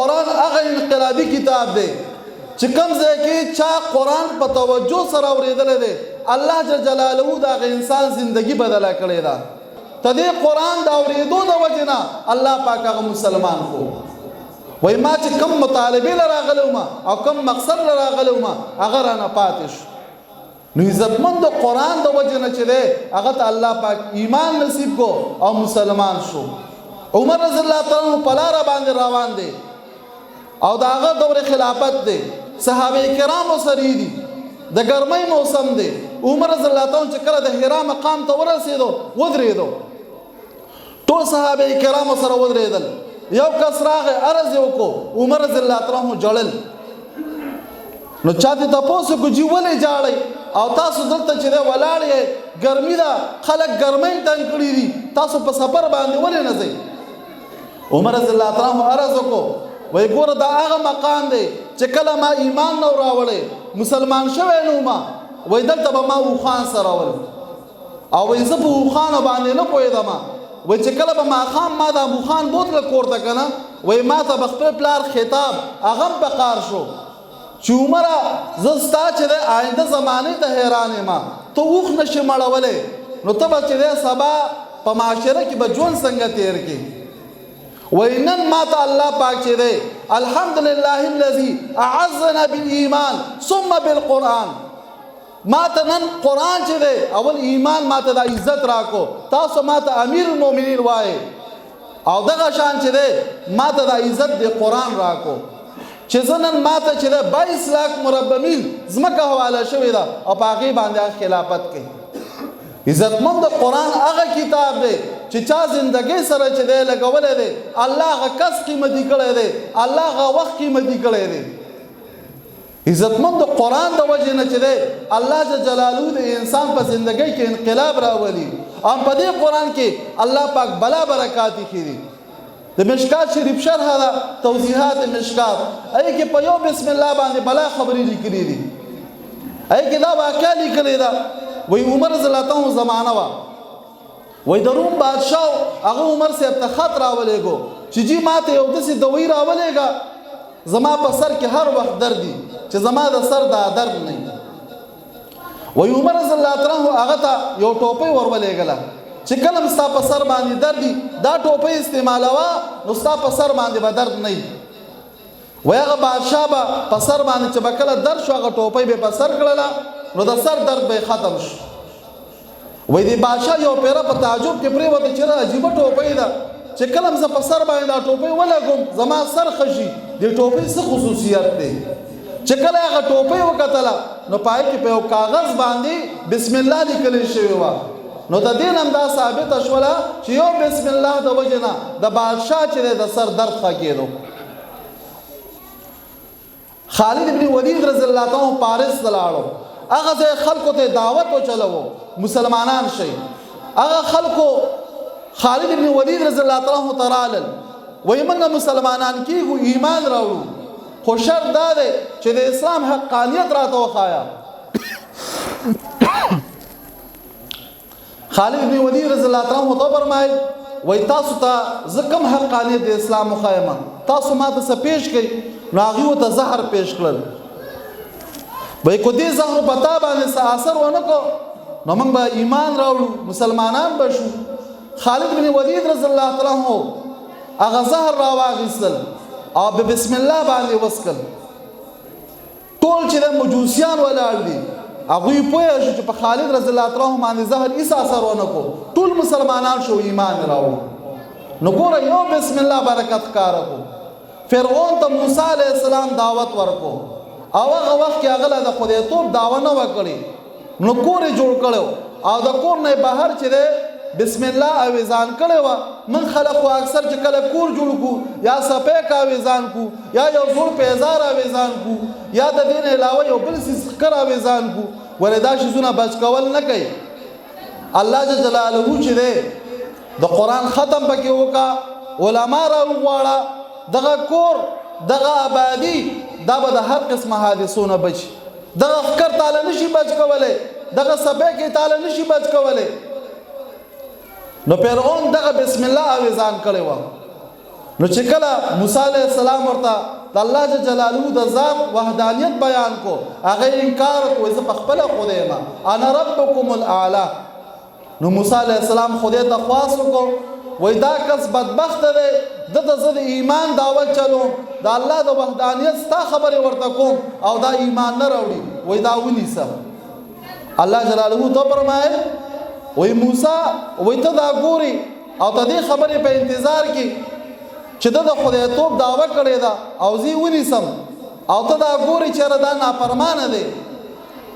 قرآن هغه انقلابي کتاب دی چې کوم ځای کې چا قرآن په توجه سره اورېدلی دی الله جل جلاله د هغه انسان زندگی بدله کړې ده ته دې قرآن د اورېدو د وجې نه الله پاک هغه مسلمان کو وایي ما چې کوم مطالبې له راغلی وم او کوم مقصد له راغلی وم هغه رانه پاتې شو نو عزتمند د قرآن د وجې نه چې دی هغه ته الله پاک ایمان نصیب کو او مسلمان شو عمر رضی الله تعالی عنہ په لاره باندې روان دی او د هغه دور خلافت دی صحابه کرامو سره دي د ګرمۍ موسم دی عمر رضی الله تعالی عنہ چې کله د حرا مقام ته ورسېدو ودرېدو ټول صحابه کرامو سره ودرېدل یو کس راغی عرض یې وکړو عمر رضی الله تعالی عنہ جړل نو چا دې تاسو کو جی ولې جاړئ او تاسو دلته چې ولاړ یې ګرمي ده خلک ګرمۍ تنګ کړي دي تاسو په سفر باندې ولې نه ځئ عمر رضی الله تعالی عنہ عرض وکړو وای ګوره دا هغه مقام دی چې کله ما ایمان نو راوړی مسلمان شوی نو ما وای دلته به ما اوخان سره ول او وای زه په اوخانو باندې نه پوهېدم وای چې کله به ماښام ما دا اوخان بوتله کور ته که نه وای ما ته به خپل پلار خطاب هغه هم پکار شو چې عمره زه ستا چې دی آینده زمانې ته حیران یم ته اوښ نشې مړولی نو ته به چې دی سبا په معاشره کې به ژوند څنګه تیر کړي وینن ما ته الله پاک چې دی الحمدلله الذي اعزنا بالایمان ثم بالقرآن ما ته نن قرآن چې دی اول ایمان ما ته د عزت راکو تاسو ما ته امیر المؤمنین وایي او دغه شان چې دی ما ته د عزت د قرآن راکو چې زه نن ما ته چې دی 22 لاک مربع میل ځمکه حواله شوې ده او په هغې باندې خلافت کوي عزتمند قرآن هغه کتاب دی چې چا زندګۍ سره چې دی لګولی دی الله هغه کس قیمتي کړی دی الله هغه وخت قیمتي کړی دی عزتمند قرآن د وجې نه چې دی الله جل جلاله د انسان په زندګۍ کې انقلاب راولي او په دې قرآن کې الله پاک بلا برکات ایښي دي د مشکات شریف شرح ده توضیحات مشکات هغې کې په یو بسم الله باندې بلا خبرې لیکلي دي هغې کې دا واقعه لیکلې ده وی عمر رضی الله عنه زمانه وه وی د روم بادشاه هغه عمر صاحب ته خط راولېږو چې جی ما ته یو داسې دوی راولېږه زما په سر کې هر وخت درد دي چې زما د سر دا درد نه وی عمر رضی الله عنه هغه ته یو ټوپۍ ورولېږله چې کله ستا په سر باندې درد دي دا ټوپۍ استعمالوه نو ستا په سر باندې به درد نه وي وی هغه بادشاه به په سر باندې چې به کله درد شو هغه ټوپۍ به په سر کړله نو د سر درد به ختم شو وای دی بادشاه یو پیره په تعجب کې پرېوته چې عجیبه ټوپۍ ده چې کله زه په سر باندې دا ټوپۍ ولګوم زما سر خشي دې ټوپۍ څه خصوصیت دی چې کله هغه ټوپۍ وکتله نو پای کې په یو کاغذ باندې بسم الله لیکل شوی و نو د دې هم دا ثابته شوله چې یو بسم الله د وجې نه د بادشاه چې د سر درد ښه کېدو خالد ابن ولید رضی الله عنه پاریس ته لاړو هغه ځای خلکو ته دعوت وچلوو مسلمانان شئ هغه خلکو خالد ابن ولید رضی الله عنه ته رالل وایي موږ مسلمانان کېږو ایمان راوړو خو شرط دا دی چې د اسلام حقانیت راته وښایه خالد ابن ولید رضی الله عنه ته وفرمایل وایي تاسو ته زه کوم حقانیت د اسلام وښایم تاسو ما ته څه پیش کړئ نو هغوی ورته زهر پیش کړل وایي که دې زهرو په تا باندې څه اثر ونه کړو نو موږ به ایمان راوړو مسلمانان به شو خالد بن ولید رضی الله تعالی عنه هغه زهر راواخیستل او په بسم الله باندې وڅکل ټول چې د مجوسیان ولاړ دي هغوی پوه شو چې په خالد رضی الله تعالی عنه باندې زهر هېڅ اثر ونه کړو ټول مسلمانان شو ایمان راوړو نو ګوره یو بسم الله برکت ښکاره کړو فرعون ته موسی علیه السلام دعوت ورکړو او هغه وخت کې هغه له د خدایتوب دعوه نه وه کړې نو کور یې جوړ کړی او د کور نه بهر چې دی بسم الله اویزان کړی وه من خلک خو اکثر چې کله کور جوړ کړو یا سپیک اویزان کړو یا یو زوړ پیزار اویزان کړو یا د دې نه علاوه یو بل څیز ښکر اویزان کړو ولې دا شیزونه بچ کول نه کوي الله جل جلاله چې دی د قرآن ختم پکې وکړه علما راوغواړه دغه کور دغه آبادي دا به د هر قسمه حادثو نه بچي دغه ښکر تاله نشي بچ کولی دغه سپیک یې تاله نشي بچ کولی نو فرعون دغه بسم الله اویزان کړی وه نو چې کله موسی علیه السلام ورته د الله جل جلاله د ذات وحدانیت بیان کو هغه انکار کوي زه په خپله خدای یم انا ربکم الاعلی نو موسی علیه السلام خدای ته خواست وکړو وای دا کس بدبخت دی دته زه د ایمان دعوت چلوم د الله د وحدانیت ستا خبرې ورته کوم او دا ایمان نه راوړي وای دا ونیسه الله جلاله ته فرمایل وای موسی وای ته دا ګوري او ته دې خبرې په انتظار کې چې د خدایتوب دعوه کړې ده او زه ونیسم او ته دا ګوري چې دا نافرمانه دی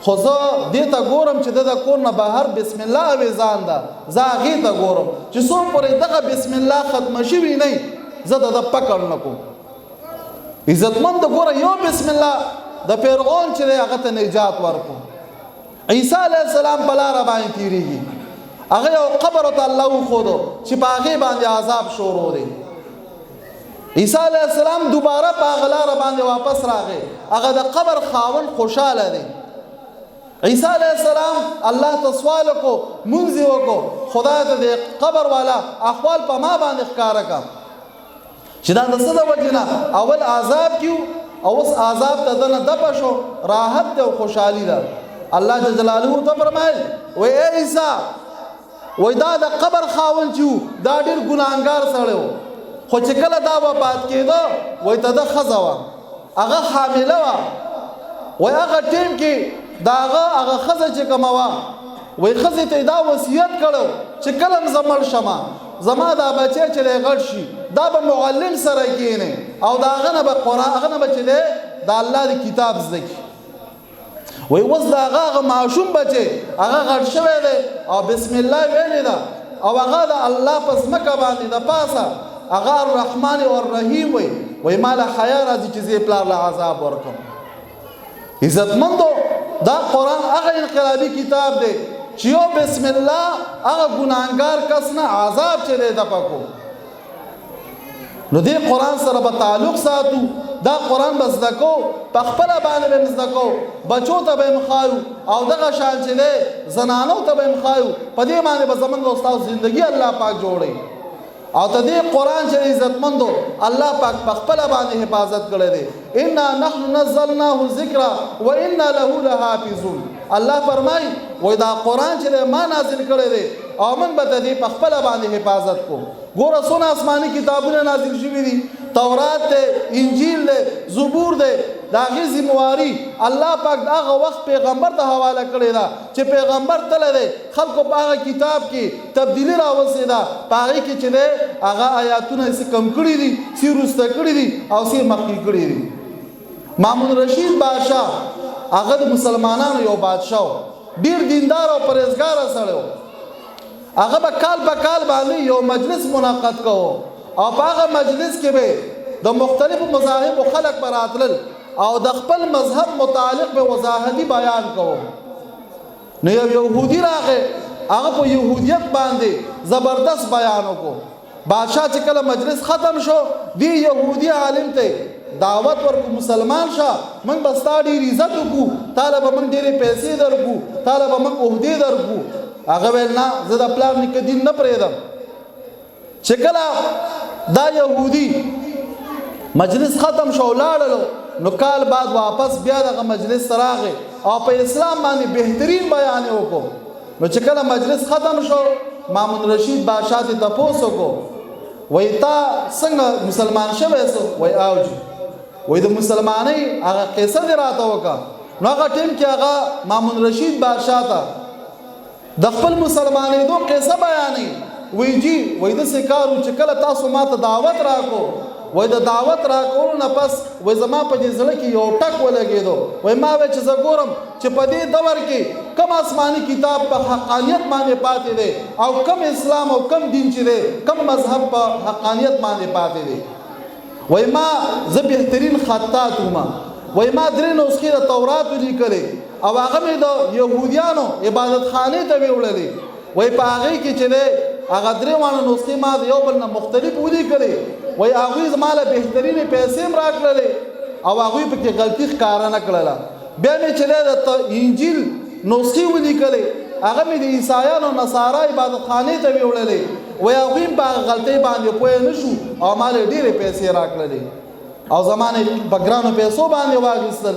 خو زه دې ته ګورم چې د کور نه بهر بسم الله اویزان ده زه هغې ته ګورم چې څو پورې دغه بسم الله ختمه شوي نه زه د پکړ نه کوم عزتمند ګوره یو بسم الله د فرعون چې دی هغه ته نجات ورکړو عیسی علیه السلام په لاره باندې تېرېږي هغه یو قبر ته الله وښودو چې په هغې باندې عذاب شروع دی عیسی علیه السلام دوباره په هغه لاره باندې واپس راغی هغه د قبر خاوند خوشحاله دی عیسی علیه السلام الله ته سوال وکړو مونځ یې وکړو خدای ته د قبر والا احوال په ما باندې ښکاره کړه چې دا د څه د وجې نه اول عذاب کیو او اوس عذاب ته دنه دپه شو راحت دی او خوشحالي ده الله جل جلاله ته فرمایل وای ای عیسی وای دا د قبر خاوند چې دا ډېر ګناهګار سړی و خو چې کله دا وفات کېده وای ته د ښځه وه هغه حامله وه وای هغه ټیم کې د هغه ښځه چې کومه وه وای ښځې ته یې دا وصیت کړی چې کله م زه مړ شمه زما دا بچی چې دی غټ شي دا به معلم سره کښېني او د هغه نه به قرآن هغه نه به چې دی د الله د کتاب زده کړي وای اوس د هغه ماشوم بچی هغه غټ شوی دی او بسم الله ویلې ده او هغه د الله په ځمکه باندې د پاسه هغه الرحمن او الرحیم وای ما له حیا راځي چې زه پلار له عذاب ورکړم عزتمندو دا قرآن هغه انقلابي کتاب دی چې یو بسم الله هغه ګناهګار کس نه عذاب چې دی دپه کو نو دې قرآن سره به تعلق ساتو دا قرآن به زده کو په خپله باندې به م زده کو بچو ته به م ښایو او دغه شان چې دی زنانو ته به م ښایو په دې باندې به زمونږ او ستاسو زندګي الله پاک جوړوي او ته دې قرآن چې عزتمندو الله پاک په خپله باندې حفاظت کړی دی انا نحن نزلناه ذکرا و انا له لحافظون الله فرمایي وای دا قرآن چې دی ما نازل کړی دی او من به د دې په خپله باندې حفاظت کوم ګوره څونه آسماني کتابونه نازل شوي دي تورات دی انجیل دی زبور دی د هغې ذمواري الله پاک د هغه وخت پیغمبر ته حواله کړې ده چې پیغمبر تللی دی خلکو په هغه کتاب کې تبدیلي راوستې ده په هغې کې چې دی هغه آیاتونه څه کم کړي دي څه وروسته کړي دي او څه مخکې کړي دي مامون رشید بادشاه هغه د مسلمانانو یو بادشاه ډېر دیندار او پرهیزګاره سړی و هغه به کال په کال باندې یو مجلس منعقد کوو او په هغه مجلس کې به د مختلفو مذاهبو خلک به راتلل او د خپل مذهب متعلق به وضاحتي بیان کوو نو یو یهودي راغی هغه په یهودیت باندې زبردست بیان وکړو بادشاه چې کله مجلس ختم شو دی یهودي عالم ته دعوت ورکو مسلمان شه موږ به ستا ډېر عزت وکړو تاله به موږ ډېرې پیسې درکړو تاله به موږ عهدې درکړو هغه ویل نه زه د پلار نیکه دین نه پرېږدم چې کله دا یهودي مجلس ختم شو لاړلو نو کال بعد واپس بیا دغه مجلس ته راغی او په اسلام باندې بهترین بیان یې وکړو نو چې کله مجلس ختم شو مامون رشید بادشاه ته تپوس وکړو وایي تا څنګه مسلمان شوی سو وایي اوجي وایي د مسلمانۍ هغه قصه دې راته وکړه نو هغه ټیم کې هغه مامون رشید بادشاه ته د خپل مسلمانېدو قصه بیانوي وایي جی وایي داسې کار و چې کله تاسو ما ته دعوت راکړو وای د دعوت راکولو نه پس وای زما په دې زړه کې یو ټک ولګېدو وای ما وی چې زه ګورم چې په دې دور کې کم آسماني کتاب په حقانیت باندې پاتې دی او کم اسلام او کم دین چې دی کم مذهب په حقانیت باندې پاتې دی وای ما زه بهترین خطاط وم وای ما 3 نسخې د تورات لیکلې او هغه مې د یهودیانو عبادت خانې ته وړلې وای په هغې کې چې دی هغه 3 نسخې ما د یو بل نه مختلف ولیکلې وای هغوی زما له بهترینې پیسې هم راکړلې او هغوی پکې غلطي ښکاره نه کړله بیا مې چې دی د انجیل نسخې ولیکلې هغه مې د عیسایانو نصارا عبادت خانې ته وړلې وای هغوی په هغه غلطۍ باندې پوه نه شو او ما له ډېرې پیسې راکړلې او زمانې په ګرانو پیسو باندې واخیستل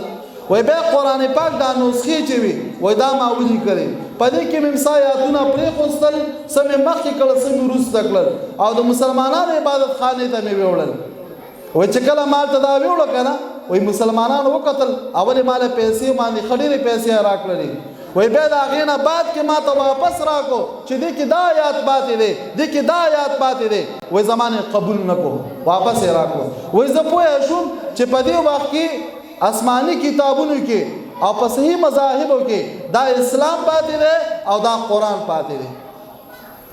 وای بیا قرآن پاک دا نسخې چې وي وای دا ما ولیکلې په دې کې مې امسا آیاتونه پرېښوستل څه مې مخکې کړل څه مې وروسته کړل او د مسلمانانو عبادت خانې ته مې ویوړل وای چې کله ما ته دا ویوړه که نه وای مسلمانانو وکتل اولې ما له پیسې باندې ښه ډېرې پیسې راکړلې وای بیا د هغې نه بعد کې ما ته واپس راکړو چې دې کې دا آیات پاتې دی دې کې دا آیات پاتې دی وای زما نه قبول نه کړو واپس یې راکړو وای زه پوه شوم چې په دې وخت کې آسماني کتابونو کې او په صحیح مذاهبو کې دا اسلام پاتې دی او دا قرآن پاتې دی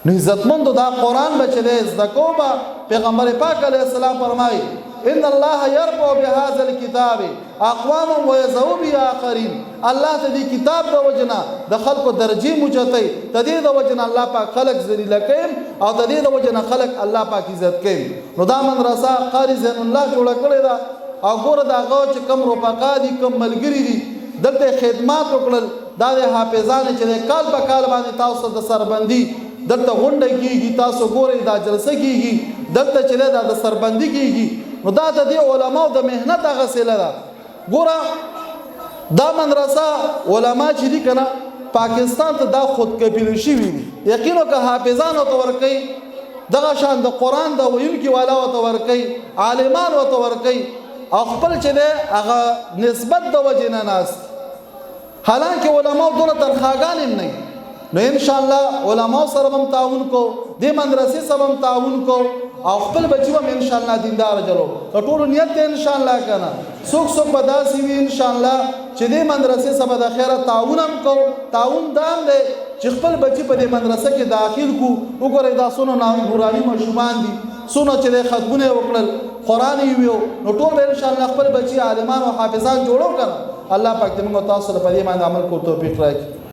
نو عزتمندو دا قرآن به چې دی زده کوو به پیغمبر پاک علیه السلام فرمایي ان الله يرفع بهذا الكتاب اقواما ويذو به اخرين الله ته دې کتاب د وجنه د خلکو درجې موجتای ته دې د وجنه الله پاک خلق ذلیل کوي او ته دې د وجنه خلق الله پاک عزت کوي نو دا مدرسه قاری زین الله جوړ کړی دا او ګوره دا هغه چې کم رفقا دي کم ملګري دي دلته خدمات وکړل دا د حافظانو چې کال په کال باندې تاسو د سربندي دلته غونډه کیږي تاسو ګورئ دا جلسه کیږي دلته چې دا د سربندي کیږي نو دا د دې علماو د مهنت هغه سیله ده ګوره دا مدرسه علما چې دي که نه پاکستان ته دا خودکفیل شوي دي یقین وکړه حافظانو ته ورکوي دغه شان د قرآن د ویونکي والا ورته ورکوي عالمان ورته ورکوي او خپل چې دی هغه نسبت د وجې نه ناست حالانکه علماو دونه تنخواګان هم نه نو انشاءالله علماو سره هم تعاون کو دې مدرسې سره هم تعاون کو او خپل بچي هم انشاءالله دیندار جلو د ټولو نیت دی انشاءالله که نه څوک به داسې وي انشاءالله چې دې مدرسې سره د خیره تعاون هم کو تعاون دا هم دی چې خپل بچي په دې مدرسه کې داخل کو وګورئ دا څونه نوراني ماشومان دي څونه چې د ختمونه یې وکړل قرآن یې ویو نو ټول به انشاءالله خپل بچي عالمان او حافظان جوړو که نه الله پاک دې موږ تاسو له په دې باندې عمل کو توفیق راکړي